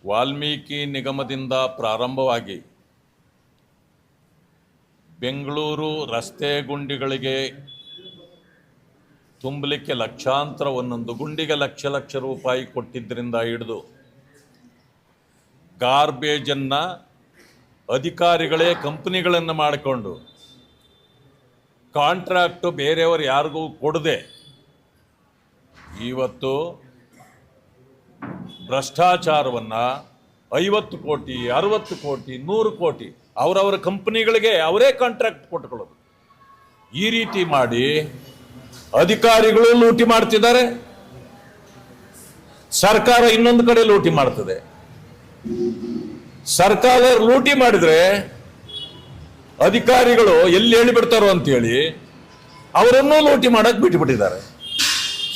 ವಾಲ್ಮೀಕಿ ನಿಗಮದಿಂದ ಪ್ರಾರಂಭವಾಗಿ ಬೆಂಗಳೂರು ರಸ್ತೆ ಗುಂಡಿಗಳಿಗೆ ತುಂಬಲಿಕ್ಕೆ ಲಕ್ಷಾಂತರ, ಒಂದೊಂದು ಗುಂಡಿಗೆ ಲಕ್ಷ ಲಕ್ಷ ರೂಪಾಯಿ ಕೊಟ್ಟಿದ್ದರಿಂದ ಹಿಡಿದು ಗಾರ್ಬೇಜನ್ನು ಅಧಿಕಾರಿಗಳೇ ಕಂಪನಿಗಳನ್ನು ಮಾಡಿಕೊಂಡು ಕಾಂಟ್ರಾಕ್ಟು ಬೇರೆಯವರು ಯಾರಿಗೂ ಕೊಡದೆ ಇವತ್ತು ಭ್ರಷ್ಟಾಚಾರವನ್ನು 50 ಕೋಟಿ 60 ಕೋಟಿ 100 ಕೋಟಿ ಅವರವರ ಕಂಪನಿಗಳಿಗೆ ಅವರೇ ಕಾಂಟ್ರಾಕ್ಟ್ ಕೊಟ್ಕೊಳ್ಳೋದು. ಈ ರೀತಿ ಮಾಡಿ ಅಧಿಕಾರಿಗಳು ಲೂಟಿ ಮಾಡ್ತಿದ್ದಾರೆ, ಸರ್ಕಾರ ಇನ್ನೊಂದು ಕಡೆ ಲೂಟಿ ಮಾಡ್ತದೆ. ಸರ್ಕಾರ ಲೂಟಿ ಮಾಡಿದ್ರೆ ಅಧಿಕಾರಿಗಳು ಎಲ್ಲಿ ಹೇಳಿಬಿಡ್ತಾರೋ ಅಂತೇಳಿ ಅವರನ್ನೂ ಲೂಟಿ ಮಾಡಕ್ ಬಿಟ್ಟುಬಿಟ್ಟಿದ್ದಾರೆ.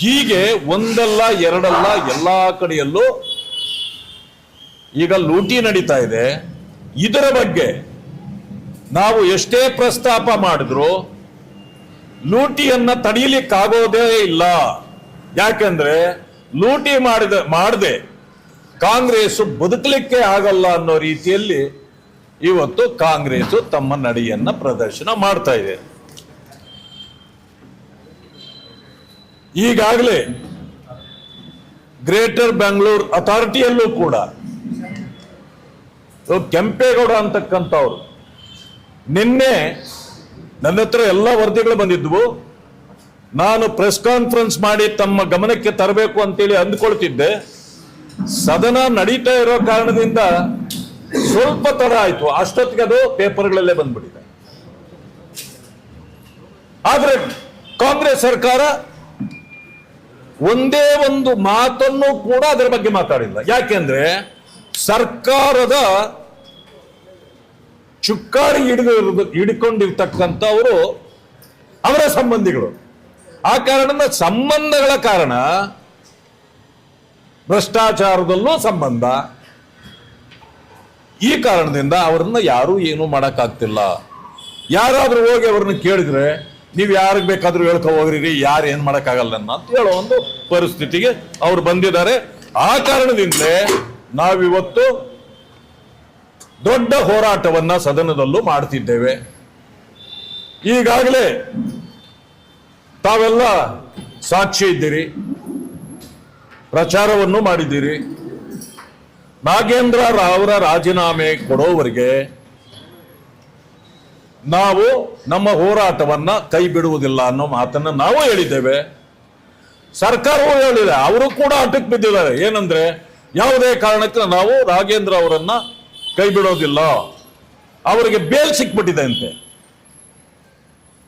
ಹೀಗೆ ಒಂದಲ್ಲ ಎರಡಲ್ಲ ಎಲ್ಲ ಕಡೆಯಲ್ಲೂ ಈಗ ಲೂಟಿ ನಡೀತಾ ಇದೆ. ಇದರ ಬಗ್ಗೆ ನಾವು ಎಷ್ಟೇ ಪ್ರಸ್ತಾಪ ಮಾಡಿದ್ರು ಲೂಟಿಯನ್ನ ತಡೀಲಿಕ್ಕಾಗೋದೇ ಇಲ್ಲ. ಯಾಕೆಂದ್ರೆ ಲೂಟಿ ಮಾಡದೆ ಕಾಂಗ್ರೆಸ್ ಬದುಕಲಿಕ್ಕೆ ಆಗಲ್ಲ ಅನ್ನೋ ರೀತಿಯಲ್ಲಿ ಇವತ್ತು ಕಾಂಗ್ರೆಸ್ ತಮ್ಮ ನಡೆಯನ್ನ ಪ್ರದರ್ಶನ ಮಾಡ್ತಾ ಇದೆ. ಈಗಾಗಲೇ ಗ್ರೇಟರ್ ಬೆಂಗಳೂರು ಅಥಾರಿಟಿಯಲ್ಲೂ ಕೂಡ ಕೆಂಪೇಗೌಡ ಅಂತಕ್ಕಂಥವ್ರು ನಿನ್ನೆ ನನ್ನ ಹತ್ರ ಎಲ್ಲ ವರದಿಗಳು ಬಂದಿದ್ವು. ನಾನು ಪ್ರೆಸ್ ಕಾನ್ಫರೆನ್ಸ್ ಮಾಡಿ ತಮ್ಮ ಗಮನಕ್ಕೆ ತರಬೇಕು ಅಂತೇಳಿ ಅಂದ್ಕೊಳ್ತಿದ್ದೆ. ಸದನ ನಡೀತಾ ಇರೋ ಕಾರಣದಿಂದ ಸ್ವಲ್ಪ ತಡ ಆಯ್ತು, ಅಷ್ಟೊತ್ತಿಗೆ ಅದು ಪೇಪರ್ಗಳಲ್ಲೇ ಬಂದ್ಬಿಟ್ಟಿದೆ. ಆದ್ರೆ ಕಾಂಗ್ರೆಸ್ ಸರ್ಕಾರ ಒಂದೇ ಒಂದು ಮಾತನ್ನು ಕೂಡ ಅದರ ಬಗ್ಗೆ ಮಾತಾಡಿಲ್ಲ. ಯಾಕೆಂದ್ರೆ ಸರ್ಕಾರದ ಚುಕ್ಕಾಣಿ ಹಿಡ್ಕೊಂಡಿರ್ತಕ್ಕಂಥವರು ಅವರ ಸಂಬಂಧಿಗಳು. ಆ ಕಾರಣದಿಂದ ಸಂಬಂಧಗಳ ಕಾರಣ ಭ್ರಷ್ಟಾಚಾರದಲ್ಲೂ ಸಂಬಂಧ. ಈ ಕಾರಣದಿಂದ ಅವರನ್ನ ಯಾರೂ ಏನೂ ಮಾಡೋಕ್ಕಾಗ್ತಿಲ್ಲ. ಯಾರಾದ್ರೂ ಹೋಗಿ ಅವ್ರನ್ನ ಕೇಳಿದ್ರೆ ನೀವು ಯಾರಿಗೆ ಬೇಕಾದ್ರೂ ಹೇಳ್ಕೊ ಹೋಗ್ರಿ, ಯಾರು ಏನ್ ಮಾಡೋಕ್ಕಾಗಲ್ಲ ಅಂತ ಹೇಳೋ ಒಂದು ಪರಿಸ್ಥಿತಿಗೆ ಅವ್ರು ಬಂದಿದ್ದಾರೆ. ಆ ಕಾರಣದಿಂದಲೇ ನಾವಿವತ್ತು ದೊಡ್ಡ ಹೋರಾಟವನ್ನ ಸದನದಲ್ಲೂ ಮಾಡ್ತಿದ್ದೇವೆ. ಈಗಾಗಲೇ ತಾವೆಲ್ಲ ಸಾಕ್ಷಿ ಇದ್ದೀರಿ, ಪ್ರಚಾರವನ್ನು ಮಾಡಿದ್ದೀರಿ. ನಾಗೇಂದ್ರ ರಾವ್ರ ರಾಜೀನಾಮೆ ಕೊಡೋವರೆಗೆ ನಾವು ನಮ್ಮ ಹೋರಾಟವನ್ನ ಕೈ ಬಿಡುವುದಿಲ್ಲ ಅನ್ನೋ ಮಾತನ್ನ ನಾವು ಹೇಳಿದ್ದೇವೆ. ಸರ್ಕಾರವೂ ಹೇಳಿದೆ, ಅವರು ಕೂಡ ಅಟಕ್ ಬಿದ್ದಿದ್ದಾರೆ. ಏನಂದ್ರೆ ಯಾವುದೇ ಕಾರಣಕ್ಕೆ ನಾವು ನಾಗೇಂದ್ರ ಅವರನ್ನ ಕೈ ಬಿಡೋದಿಲ್ಲ. ಅವರಿಗೆ ಬೇಲ್ ಸಿಕ್ಬಿಟ್ಟಿದೆ ಅಂತೆ.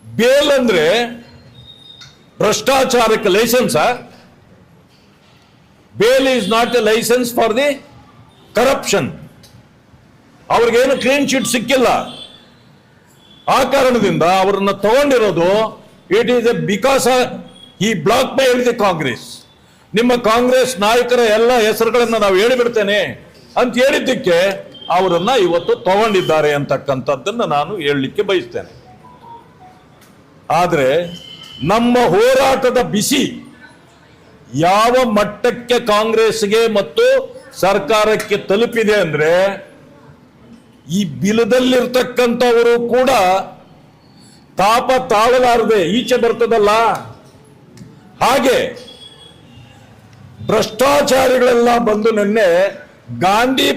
ಬೇಲ್ ಅಂದ್ರೆ ಭ್ರಷ್ಟಾಚಾರಕ್ಕೆ licence. Bail is not a licence for the corruption. ಅವ್ರಿಗೇನು ಕ್ಲೀನ್ ಚಿಟ್ ಸಿಕ್ಕಿಲ್ಲ. ಆ ಕಾರಣದಿಂದ ಅವರನ್ನ ತಗೊಂಡಿರೋದು ಇಟ್ ಈಸ್ ಎ ಬಿಕಾಸ್ ಈ ಬ್ಲಾಕ್ ಮೇಲ್ ದಿ ಕಾಂಗ್ರೆಸ್. ನಿಮ್ಮ ಕಾಂಗ್ರೆಸ್ ನಾಯಕರ ಎಲ್ಲ ಹೆಸರುಗಳನ್ನ ನಾವು ಹೇಳಿಬಿಡ್ತೇನೆ ಅಂತ ಹೇಳಿದ್ದಕ್ಕೆ ಅವರನ್ನ ಇವತ್ತು ತಗೊಂಡಿದ್ದಾರೆ ಅಂತಕ್ಕಂಥದ್ದನ್ನ ನಾನು ಹೇಳಲಿಕ್ಕೆ ಬಯಸ್ತೇನೆ. ಆದ್ರೆ ನಮ್ಮ ಹೋರಾಟದ ಬಿಸಿ ಯಾವ ಮಟ್ಟಕ್ಕೆ ಕಾಂಗ್ರೆಸ್ಗೆ ಮತ್ತು ಸರ್ಕಾರಕ್ಕೆ ತಲುಪಿದೆ ಅಂದ್ರೆ ಈ ಬಿಲದಲ್ಲಿರ್ತಕ್ಕಂಥವರು ಕೂಡ ತಾಪ ತಾಳಲಾರದೆ ಈಚೆ ಬರ್ತದಲ್ಲ. ಹಾಗೆ ಭ್ರಷ್ಟಾಚಾರಿಗಳೆಲ್ಲ ಬಂದು ನಿನ್ನೆ ಗಾಂಧಿ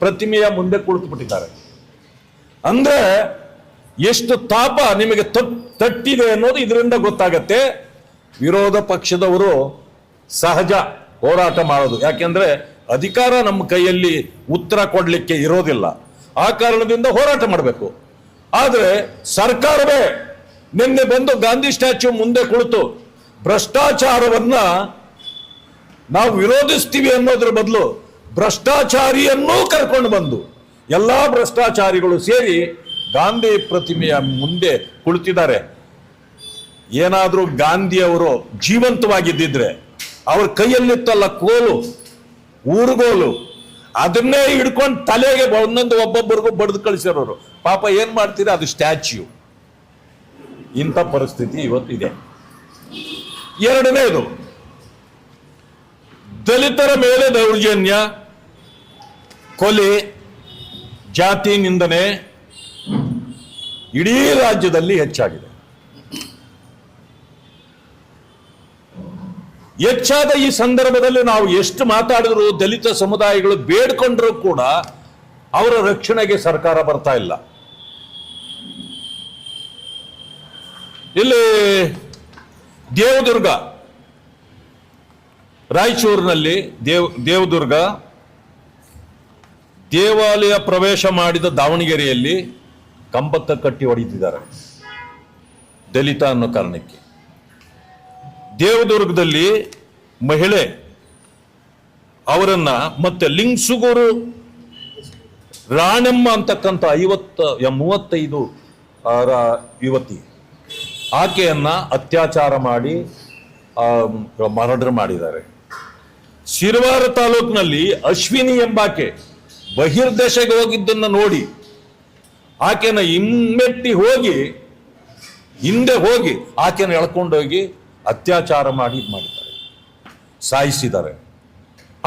ಪ್ರತಿಮೆಯ ಮುಂದೆ ಕುಳಿತುಬಿಟ್ಟಿದ್ದಾರೆ. ಅಂದ್ರೆ ಎಷ್ಟು ತಾಪ ನಿಮಗೆ ತಟ್ಟಿದೆ ಅನ್ನೋದು ಇದರಿಂದ ಗೊತ್ತಾಗತ್ತೆ. ವಿರೋಧ ಪಕ್ಷದವರು ಸಹಜ ಹೋರಾಟ ಮಾಡೋದು. ಯಾಕೆಂದ್ರೆ ಅಧಿಕಾರ ನಮ್ಮ ಕೈಯಲ್ಲಿ ಉತ್ತರ ಕೊಡ್ಲಿಕ್ಕೆ ಇರೋದಿಲ್ಲ. ಆ ಕಾರಣದಿಂದ ಹೋರಾಟ ಮಾಡಬೇಕು. ಆದ್ರೆ ಸರ್ಕಾರವೇ ನಿನ್ನೆ ಬಂದು ಗಾಂಧಿ ಸ್ಟ್ಯಾಚ್ಯೂ ಮುಂದೆ ಕುಳಿತು ಭ್ರಷ್ಟಾಚಾರವನ್ನ ನಾವು ವಿರೋಧಿಸ್ತೀವಿ ಅನ್ನೋದ್ರ ಬದಲು ಭ್ರಷ್ಟಾಚಾರಿಯನ್ನೂ ಕರ್ಕೊಂಡು ಬಂದು ಎಲ್ಲಾ ಭ್ರಷ್ಟಾಚಾರಿಗಳು ಸೇರಿ ಗಾಂಧಿ ಪ್ರತಿಮೆಯ ಮುಂದೆ ಕುಳಿತಿದ್ದಾರೆ. ಏನಾದ್ರೂ ಗಾಂಧಿಯವರು ಜೀವಂತವಾಗಿದ್ದಿದ್ರೆ ಅವ್ರ ಕೈಯಲ್ಲಿತ್ತಲ್ಲ ಕೋಲು, ಊರುಗೋಲು, ಅದನ್ನೇ ಹಿಡ್ಕೊಂಡು ತಲೆಗೆ ಒಂದೊಂದು ಒಬ್ಬೊಬ್ಬರಿಗೂ ಬಡ್ದು ಕಳಿಸಿರೋರು. ಪಾಪ ಏನ್ ಮಾಡ್ತೀರಾ, ಅದು ಸ್ಟ್ಯಾಚ್ಯೂ. ಇಂಥ ಪರಿಸ್ಥಿತಿ ಇವತ್ತಿದೆ. ಎರಡನೇದು, ದಲಿತರ ಮೇಲೆ ದೌರ್ಜನ್ಯ, ಕೊಲೆ, ಜಾತಿ ನಿಂದನೆ ಇಡೀ ರಾಜ್ಯದಲ್ಲಿ ಹೆಚ್ಚಾಗಿದೆ. ಹೆಚ್ಚಾದ ಈ ಸಂದರ್ಭದಲ್ಲಿ ನಾವು ಎಷ್ಟು ಮಾತಾಡಿದ್ರು, ದಲಿತ ಸಮುದಾಯಗಳು ಬೇಡ್ಕೊಂಡ್ರೂ ಕೂಡ ಅವರ ರಕ್ಷಣೆಗೆ ಸರ್ಕಾರ ಬರ್ತಾ ಇಲ್ಲ. ಇಲ್ಲಿ ದೇವದುರ್ಗ, ರಾಯಚೂರಿನಲ್ಲಿ ದೇವದುರ್ಗ ದೇವಾಲಯ ಪ್ರವೇಶ ಮಾಡಿದ ದಾವಣಗೆರೆಯಲ್ಲಿ ಕಂಬತ್ತ ಕಟ್ಟಿ ಹೊಡೆದಿದ್ದಾರೆ ದಲಿತ ಅನ್ನೋ ಕಾರಣಕ್ಕೆ. ದೇವದುರ್ಗದಲ್ಲಿ ಮಹಿಳೆ ಅವರನ್ನ ಮತ್ತೆ ಲಿಂಗ್ಸುಗೂರು ರಾಣೆಮ್ಮ ಅಂತಕ್ಕಂಥ 35 ಯುವತಿ, ಆಕೆಯನ್ನ ಅತ್ಯಾಚಾರ ಮಾಡಿ ಮರ್ಡರ್ ಮಾಡಿದ್ದಾರೆ. ಸಿರವಾರ ತಾಲೂಕಿನಲ್ಲಿ ಅಶ್ವಿನಿ ಎಂಬಾಕೆ ಬಹಿರ್ದೇಶಕ್ಕೆ ಹೋಗಿದ್ದನ್ನ ನೋಡಿ ಆಕೆನ ಹಿಮ್ಮೆಟ್ಟಿ ಹಿಂದೆ ಹೋಗಿ ಆಕೆನ ಎಳ್ಕೊಂಡೋಗಿ ಅತ್ಯಾಚಾರ ಮಾಡಿದ್ದಾರೆ, ಸಾಯಿಸಿದ್ದಾರೆ.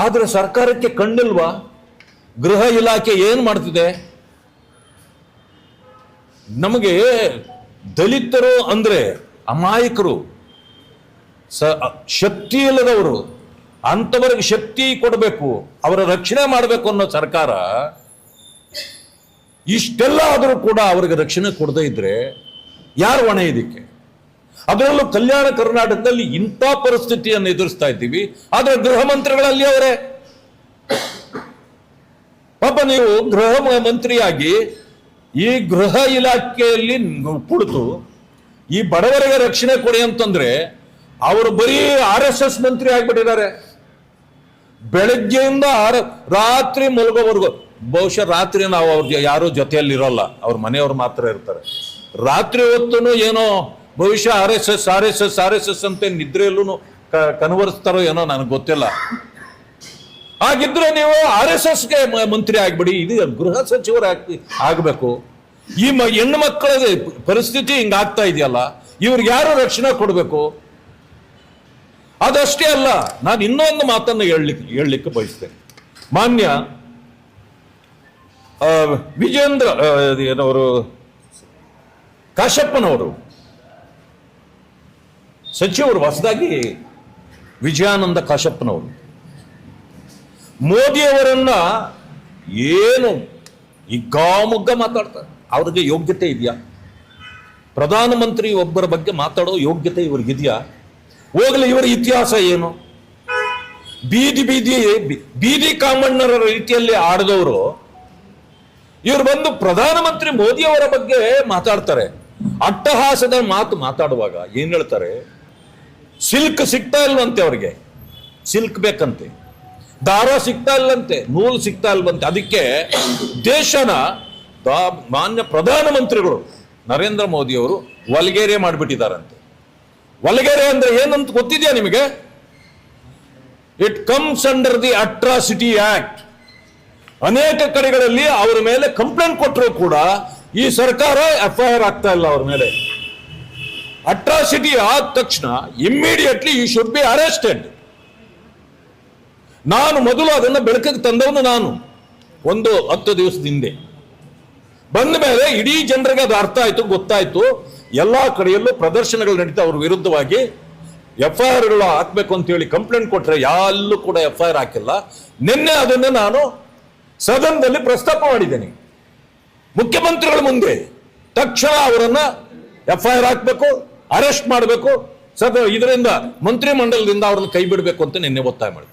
ಆದ್ರೆ ಸರ್ಕಾರಕ್ಕೆ ಕಣ್ಣಿಲ್ವಾ? ಗೃಹ ಇಲಾಖೆ ಏನ್ ಮಾಡ್ತಿದೆ? ನಮಗೆ ದಲಿತರು ಅಂದ್ರೆ ಅಮಾಯಕರು, ಶಕ್ತಿ ಇಲ್ಲದವರು, ಅಂತವರಿಗೆ ಶಕ್ತಿ ಕೊಡಬೇಕು, ಅವರ ರಕ್ಷಣೆ ಮಾಡಬೇಕು ಅನ್ನೋ ಸರ್ಕಾರ ಇಷ್ಟೆಲ್ಲ ಆದರೂ ಕೂಡ ಅವರಿಗೆ ರಕ್ಷಣೆ ಕೊಡದೇ ಇದ್ರೆ ಯಾರು ಹೊಣೆ ಇದಕ್ಕೆ? ಅದರಲ್ಲೂ ಕಲ್ಯಾಣ ಕರ್ನಾಟಕದಲ್ಲಿ ಇಂಥ ಪರಿಸ್ಥಿತಿಯನ್ನು ಎದುರಿಸ್ತಾ ಇದ್ದೀವಿ. ಆದ್ರೆ ಗೃಹ ಮಂತ್ರಿಗಳಲ್ಲಿ ಅವರೇ. ಪಾಪ ನೀವು ಗೃಹ ಮಂತ್ರಿಯಾಗಿ ಈ ಗೃಹ ಇಲಾಖೆಯಲ್ಲಿ ಕುಳಿತು ಈ ಬಡವರಿಗೆ ರಕ್ಷಣೆ ಕೊಡಿ ಅಂತಂದ್ರೆ ಅವರು ಬರೀ RSS ಮಂತ್ರಿ ಆಗ್ಬಿಟ್ಟಿದ್ದಾರೆ. ಬೆಳಗ್ಗೆಯಿಂದ ರಾತ್ರಿ ಮಲಗೋವರೆಗೂ, ಬಹುಶಃ ರಾತ್ರಿ ನಾವು ಅವ್ರ ಯಾರು ಜೊತೆಯಲ್ಲಿ ಇರೋಲ್ಲ, ಅವ್ರ ಮನೆಯವ್ರು ಮಾತ್ರ ಇರ್ತಾರೆ. ರಾತ್ರಿ ಹೊತ್ತು ಏನೋ ಬಹುಶಃ RSS ಅಂತ ನಿದ್ರೆಯಲ್ಲೂ ಕನ್ವರ್ಸ್ತಾರೋ ಏನೋ ನನಗೆ ಗೊತ್ತಿಲ್ಲ. ಹಾಗಿದ್ರೆ ನೀವು RSSಗೆ ಮಂತ್ರಿ ಆಗ್ಬಿಡಿ, ಇದು ಗೃಹ ಸಚಿವರು ಆಗ್ಬೇಕು. ಈ ಹೆಣ್ಣು ಮಕ್ಕಳ ಪರಿಸ್ಥಿತಿ ಹಿಂಗಾಗ್ತಾ ಇದೆಯಲ್ಲ, ಇವ್ರಿಗೆ ಯಾರು ರಕ್ಷಣೆ ಕೊಡಬೇಕು? ಅದಷ್ಟೇ ಅಲ್ಲ, ನಾನು ಇನ್ನೊಂದು ಮಾತನ್ನು ಹೇಳಲಿಕ್ಕೆ ಬಯಸ್ತೇನೆ. ಮಾನ್ಯ ವಿಜೇಂದ್ರ ಏನವರು ಕಾಶಪ್ಪನವರು ಸಚಿವರು, ಹೊಸದಾಗಿ ವಿಜಯಾನಂದ ಕಾಶಪ್ಪನವರು ಮೋದಿಯವರನ್ನ ಏನು ಹಿಗ್ಗಾಮುಗ್ಗ ಮಾತಾಡ್ತಾರೆ. ಅವ್ರಿಗೆ ಯೋಗ್ಯತೆ ಇದೆಯಾ? ಪ್ರಧಾನಮಂತ್ರಿ ಒಬ್ಬರ ಬಗ್ಗೆ ಮಾತಾಡೋ ಯೋಗ್ಯತೆ ಇವ್ರಿಗಿದೆಯಾ? ಹೋಗ್ಲಿ, ಇವರ ಇತಿಹಾಸ ಏನು? ಬೀದಿ ಕಾಮಣ್ಣರ ರೀತಿಯಲ್ಲಿ ಆಡಿದವರು ಇವರು ಬಂದು ಪ್ರಧಾನಮಂತ್ರಿ ಮೋದಿಯವರ ಬಗ್ಗೆ ಮಾತಾಡ್ತಾರೆ. ಅಟ್ಟಹಾಸದ ಮಾತಾಡುವಾಗ ಏನ್ ಹೇಳ್ತಾರೆ? ಸಿಲ್ಕ್ ಸಿಗ್ತಾ ಇಲ್ವಂತೆ ಅವ್ರಿಗೆ, ಸಿಲ್ಕ್ ಬೇಕಂತೆ, ದಾರ ಸಿಗ್ತಾ ಇಲ್ಲಂತೆ, ನೂಲು ಸಿಗ್ತಾ ಇಲ್ವಂತೆ. ಅದಕ್ಕೆ ದೇಶನ ಮಾನ್ಯ ಪ್ರಧಾನಮಂತ್ರಿಗಳು ನರೇಂದ್ರ ಮೋದಿ ಅವರು ವಲ್ಗೇರಿಯಾ ಮಾಡಿಬಿಟ್ಟಿದ್ದಾರಂತೆ. ವಲ್ಗೇರಿಯಾ ಅಂದ್ರೆ ಏನಂತ ಗೊತ್ತಿದೆಯಾ ನಿಮಗೆ? It comes under the atrocity act. ಅನೇಕ ಕಡೆಗಳಲ್ಲಿ ಅವರ ಮೇಲೆ ಕಂಪ್ಲೇಂಟ್ ಕೊಟ್ಟರು ಕೂಡ ಈ ಸರ್ಕಾರ FIR ಆಗ್ತಾ ಇಲ್ಲ ಅವ್ರ ಮೇಲೆ. ಅಟ್ರಾಸಿಟಿ ಆದ ತಕ್ಷಣ immediately you should be arrested. ನಾನು ಮೊದಲು ಅದನ್ನು ಬೆಳಕಿಗೆ ತಂದವನು. ನಾನು 10 ದಿವಸದ ಹಿಂದೆ ಬಂದ ಮೇಲೆ ಇಡೀ ಜನರಿಗೆ ಅದು ಅರ್ಥ ಆಯ್ತು, ಗೊತ್ತಾಯ್ತು. ಎಲ್ಲಾ ಕಡೆಯಲ್ಲೂ ಪ್ರದರ್ಶನಗಳು ನಡೀತಾ ಅವ್ರ ವಿರುದ್ಧವಾಗಿ FIRಗಳು ಹಾಕ್ಬೇಕು ಅಂತ ಹೇಳಿ ಕಂಪ್ಲೇಂಟ್ ಕೊಟ್ರೆ ಎಲ್ಲೂ ಕೂಡ FIR ಹಾಕಿಲ್ಲ. ನಿನ್ನೆ ಅದನ್ನು ನಾನು ಸದನದಲ್ಲಿ ಪ್ರಸ್ತಾಪ ಮಾಡಿದ್ದೇನೆ. ಮುಖ್ಯಮಂತ್ರಿಗಳ ಮುಂದೆ ತಕ್ಷಣ ಅವರನ್ನ FIR ಹಾಕ್ಬೇಕು, ಅರೆಸ್ಟ್ ಮಾಡಬೇಕು, ಇದರಿಂದ ಮಂತ್ರಿಮಂಡಲದಿಂದ ಅವ್ರನ್ನ ಕೈ ಬಿಡಬೇಕು ಅಂತ ನಿನ್ನೆ ಒತ್ತಾಯ ಮಾಡಿದೆ.